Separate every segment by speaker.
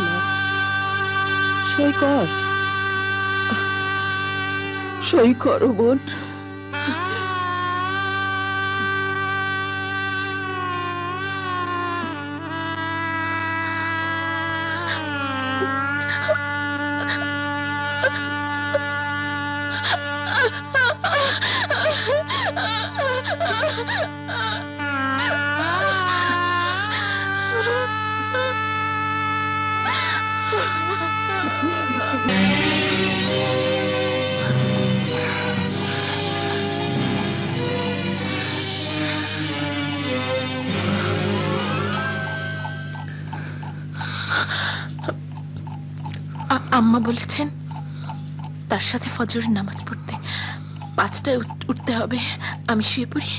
Speaker 1: না, সই কর, সই করো বোন।
Speaker 2: আম্মা বলেছেন তার সাথে ফজরের নামাজ পড়তে 5টায় উঠতে হবে। আমি শুয়ে পড়ি।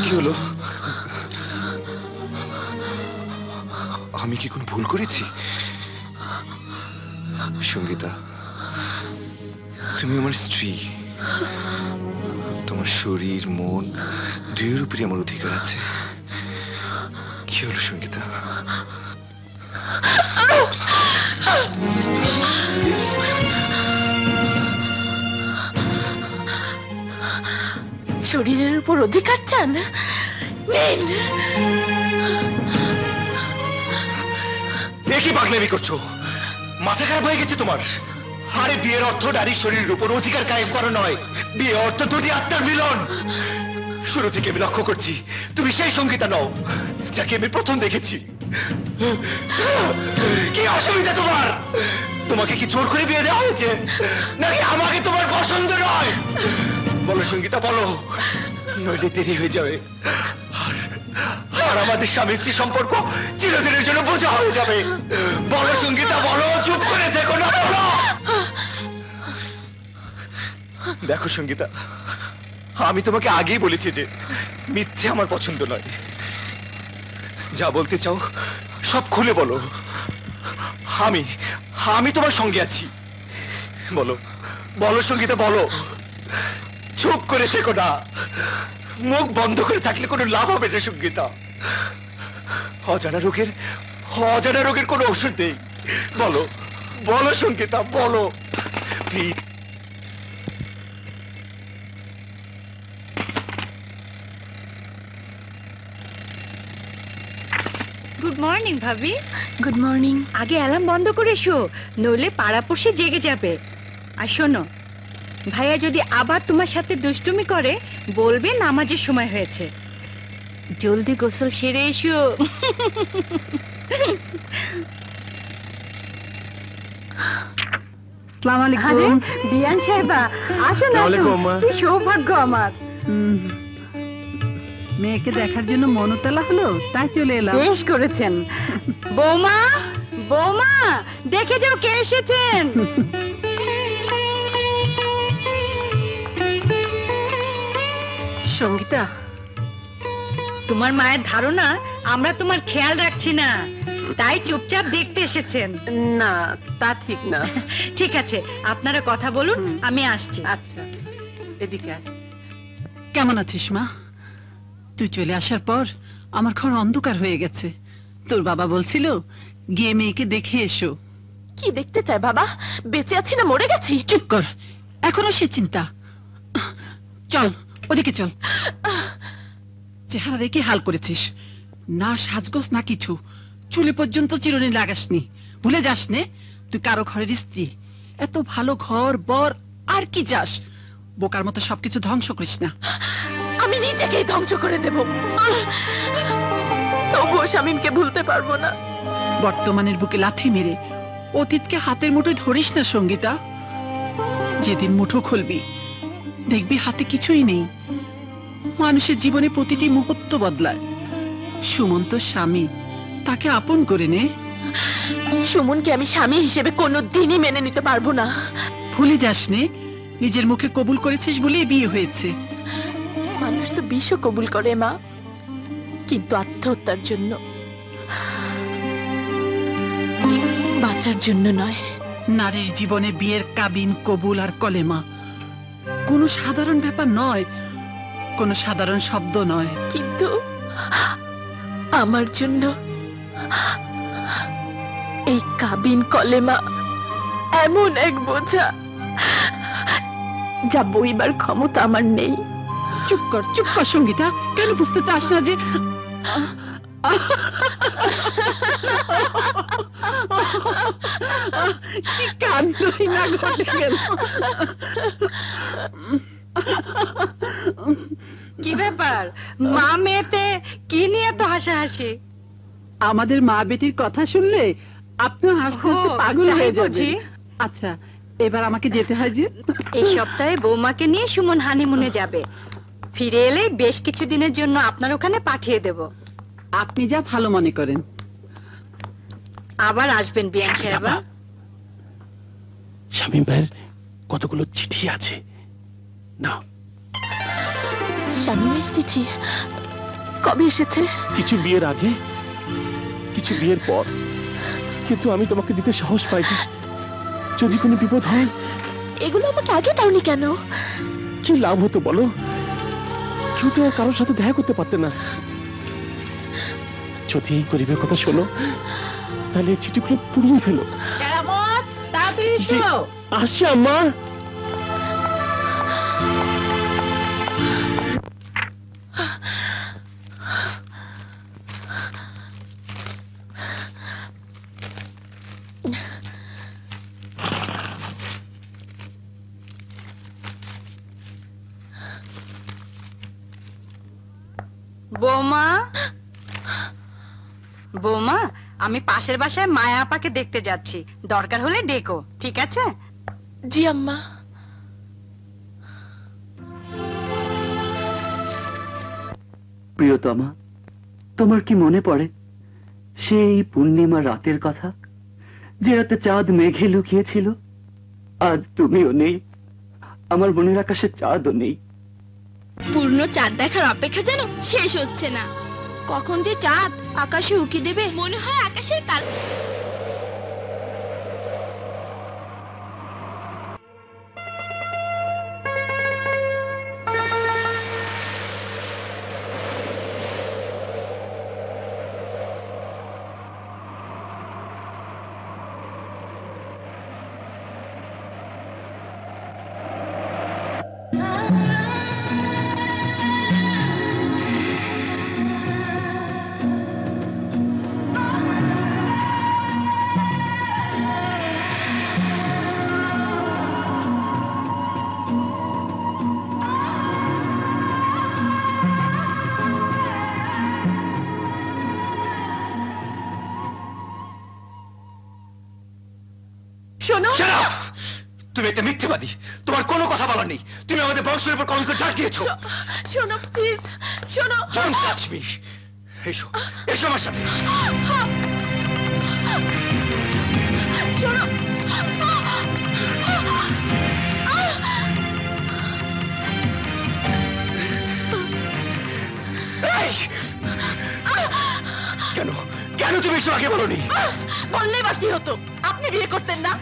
Speaker 3: কি হলো? আমি কি কোন ভুল করেছি? সঙ্গীতা, তুমি আমার স্ত্রী, তোমার শরীর মন দুইয়ের উপরে আমার অধিকার আছে। কি হলো সঙ্গীতা?
Speaker 2: শরীরের উপর অধিকার চান?
Speaker 3: কি পাগলামি করছো? মাথা খারাপ হয়ে গেছে তোমার? আরে বিয়ের অর্থ নারীর শরীরের উপর অধিকার কায়েম করা নয়, বিয়ে অর্থ দুটি আত্মার মিলন। শুরু থেকে আমি লক্ষ্য করছি তুমি সেই সঙ্গীতা নও যাকে আমি প্রথম দেখেছি। কি অসুবিধা তোমার? তোমাকে কি জোর করে বিয়ে দেওয়া হয়েছে, নাকি আমাকে তোমার পছন্দ নয়? বলো সঙ্গীতা, বলো, নইলে দেরি হয়ে যাবে আর আমাদের স্বামী স্ত্রী সম্পর্ক চিরদিনের জন্য বোঝা হয়ে যাবে। বলো সঙ্গীতা, বলো, চুপ করে থেকো না, বলো। দেখো সঙ্গীতা, আমি তোমাকে আগেই বলেছি যে মিথ্যে আমার পছন্দ নয়। যা বলতে চাও সব খুলে বলো। আমি তোমার সঙ্গে আছি। বলো, বলো সঙ্গীতা, বলো। চুপ করে থেকো না, মুখ বন্ধ করে থাকলে কোনো লাভ হবে না সঙ্গীতা। অজানা রোগের কোনো ওষুধ নেই। বলো, বলো সঙ্গীতা, বলো প্লিজ।
Speaker 4: গুড মর্নিং ভাবি।
Speaker 2: Good morning.
Speaker 4: আগে অ্যালার্ম বন্ধ করে শো, নইলে পাড়াপড়শি জেগে যাবে। আর শোনো, ভাইয়া যদি আবার তোমার সাথে দুষ্টুমি করে বলবে নামাজের সময় হয়েছে। জলদি গোসল সেরে এসো।
Speaker 1: আসসালামু আলাইকুম।
Speaker 4: বিয়ান সাহেবা, আসুন আসুন, কি সৌভাগ্য আমার।
Speaker 1: মেয়েকে দেখার জন্য মনতলা হলো, তাই চলে এলাম।
Speaker 4: বেশ করেছেন। বৌমা, বৌমা, দেখে যাও কে এসেছেন।
Speaker 1: সঙ্গীতা,
Speaker 4: তোমার মায়ের ধারণা আমরা তোমার খেয়াল রাখছি না, তাই চুপচাপ দেখতে এসেছেন।
Speaker 1: না তা ঠিক না।
Speaker 4: ঠিক আছে, আপনারা কথা বলুন, আমি আসছি।
Speaker 1: আচ্ছা, এদিকে আয়। কেমন আছিস মা? তুই চলে আসার পর আমার ঘর অন্ধকার হয়ে গেছে। তোর বাবা বলছিল গিয়ে মেয়েকে দেখে এসো।
Speaker 2: কি দেখতে চায় বাবা? বেঁচে আছি না মরে গেছি?
Speaker 1: চুপ কর, এখনো সে চিন্তা। চল ওদিকে চল। চেহারা রেখে হাল করেছিস, না সাজগোজ না কিছু, চুলে পর্যন্ত চিরুনি লাগাসনি। ভুলে যাস নে তুই কারো ঘরের স্ত্রী। এত ভালো ঘর বর আর কি চাস? বোকার মতো সবকিছু ধ্বংস করিস না।
Speaker 2: আমি নিজেকেই ধ্বংস করে দেব, তবুও শামীমকে ভুলতে পারবো না।
Speaker 1: বর্তমানের বুকে লাথি মেরে অতীতকে হাতের মুঠোয় ধরিস না সঙ্গীতা। যেদিন মুঠো খুলবি দেখবি হাতে কিছুই নেই। মানুষের জীবনে প্রতিটি মুহূর্ত বদলায়। সুমন তো স্বামী, তাকে আপন করে নে।
Speaker 2: সুমনকে আমি স্বামী হিসেবে কোনোদিনই মেনে নিতে পারবো না।
Speaker 1: ভুলে যাসনি, নিজের মুখে কবুল করেছিস বলেই বিয়ে হয়েছে।
Speaker 2: মানুষ তো বিষও কবুল করে মা, কিন্তু আত্মহত্যার জন্য, বাঁচার জন্য নয়।
Speaker 1: নারীর জীবনে বিয়ের কাবিন, কবুল আর কলেমা কোনো সাধারণ ব্যাপার নয়, কোনো সাধারণ শব্দ নয়।
Speaker 2: কিন্তু আমার জন্য এই কাবিন কলেমা এমন এক বোঝা যা বইবার ক্ষমতা আমার নেই।
Speaker 1: চুপ কর সঙ্গীতা, কেন বুঝতে চাস না যে কি কান্দই না ঘটে গেল।
Speaker 4: কি ব্যাপার, মা মেয়েতে কি নিয়ে তো হাসাহাসি?
Speaker 1: আমাদের মা বেটির কথা শুনলে আপনিও হাসতে হাসতে
Speaker 4: ও,
Speaker 1: পাগল
Speaker 4: তাই
Speaker 1: হয়ে
Speaker 4: বুঝি?
Speaker 1: যাবেন। আচ্ছা, এবার আমাকে যেতে হয় যে।
Speaker 4: এই সপ্তাহে বৌমাকে নিয়ে সুমন হানিমুনে যাবে। ফিরে এলেই বেশ কিছুদিনের জন্য আপনার ওখানে পাঠিয়ে দেব।
Speaker 1: আপনি যা ভালো মনে করেন।
Speaker 4: আবার আসবেন বিয়ান সাহেবা।
Speaker 3: শামীম ভাইয়ের কতগুলো চিঠি আছে না,
Speaker 2: শামীমের চিঠি কবে এসেছে?
Speaker 3: কিছু বিয়ের আগে, কিছু বিয়ের পর, কিন্তু আমি তোমাকে দিতে সাহস পাইনি। যদি কোনো বিপদ হয়।
Speaker 2: এগুলো আমাকে আগে দাওনি কেন?
Speaker 3: কি লাভ হতো বলো? কেউ তো আর কারোর সাথে দেখা করতে পারতে না। যদি এই গরিবের কথা শোনো, তাহলে এই চিঠিগুলো পুড়িয়ে ফেলো।
Speaker 1: কেরামত, তাড়াতাড়ি
Speaker 3: জি,
Speaker 1: এসো।
Speaker 3: আসি আম্মা।
Speaker 4: বৌমা, বৌমা, আমি পাশের বাসায় মায়া আপাকে দেখতে যাচ্ছি। দরকার হলে ডেকো, ঠিক আছে?
Speaker 2: জি আম্মা।
Speaker 5: প্রিয়তমা, তোমার কি মনে পড়ে সেই পূর্ণিমা রাতের কথা, যে রাতে চাঁদ মেঘে লুকিয়েছিল? আজ তুমিও নেই, আমার মনের আকাশে চাঁদও নেই।
Speaker 2: পূর্ণ চাঁদ দেখার অপেক্ষা যেন শেষ হচ্ছে না। কখন যে চাঁদ আকাশে উকি দেবে, মনে হয় আকাশের কাল। শোনো,
Speaker 3: Shut up! তুমি একটা মিথ্যেবাদী, তোমার কোনো কথা বলার নেই। তুমি আমাদের বংশের উপর কলঙ্ক ডাক দিয়েছো।
Speaker 2: শোনো প্লিজ, শোনো।
Speaker 3: Don't touch me! এসো, এসো আমার সাথে।
Speaker 2: শোনো,
Speaker 3: এই! কেন কেন তুমি এসব আগে বলোনি?
Speaker 2: বললে বা কি হতো? আপনি বিয়ে করতেন না,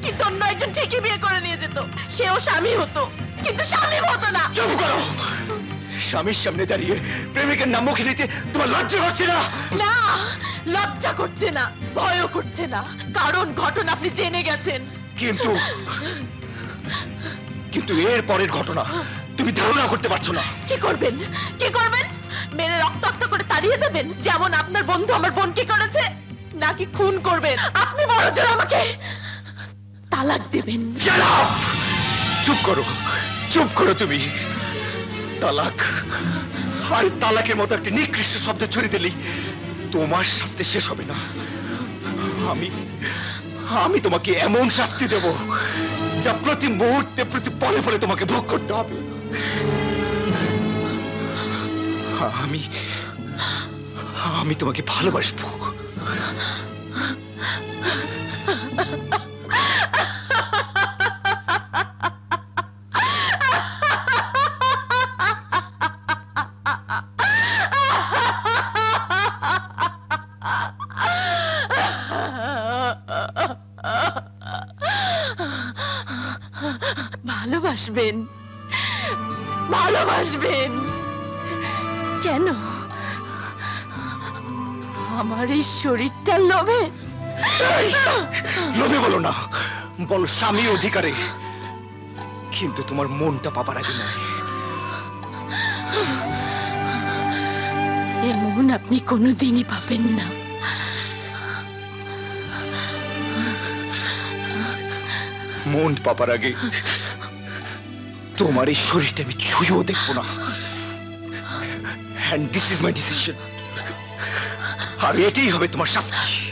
Speaker 2: কিন্তু অন্য একজন ঠিকই বিয়ে করে নিয়ে যেত। সেও স্বামী হতো, কিন্তু স্বামী হতো না।
Speaker 3: চুপ করো! স্বামীর সামনে দাঁড়িয়ে প্রেমিকের নাম মুখে নিতে তোমার লজ্জা হচ্ছে না?
Speaker 2: না, লজ্জা করছে না, ভয়ও করছে না, কারণ ঘটনা আপনি জেনে গেছেন।
Speaker 3: কিন্তু কিন্তু এর পরের ঘটনা তুমি ধারণা করতে পারছো না।
Speaker 2: কি করবেন, কি করবেন? মেরে রক্তাক্ত করে তাড়িয়ে দেবেন, যেমন আপনার বন্ধু আমার বোনকে করেছে? নাকি খুন করবেন? আপনি বড় জোর আমাকে তালাক দেবেন।
Speaker 3: Shut up! চুপ করো, চুপ করো তুমি। তালাক আর তালাকের মতো একটা নিকৃষ্ট শব্দ ছড়িয়ে দিলেই তোমার শাস্তি শেষ হবে না। আমি আমি তোমাকে এমন শাস্তি দেব যা প্রতি মুহূর্তে, প্রতি পলে পলে তোমাকে ভোগ করতে হবে। আমি আমি তোমাকে ভালোবাসবো।
Speaker 2: ভালোবাসবেন, ভালোবাসবেন। কেন? আমার এই শরীরটার লোভে?
Speaker 3: এই, লোভে বলো না, বলো স্বামী অধিকারে, কিন্তু তোমার মনটা পাবার আগে নয়।
Speaker 2: এ মন আপনি কোনোদিনই পাবেন না।
Speaker 3: মন পাবার আগে তোমার এই শরীরটা আমি ছুঁয়েও দেখবো না। And this is my decision. আর এটাই হবে তোমার শাস্তি।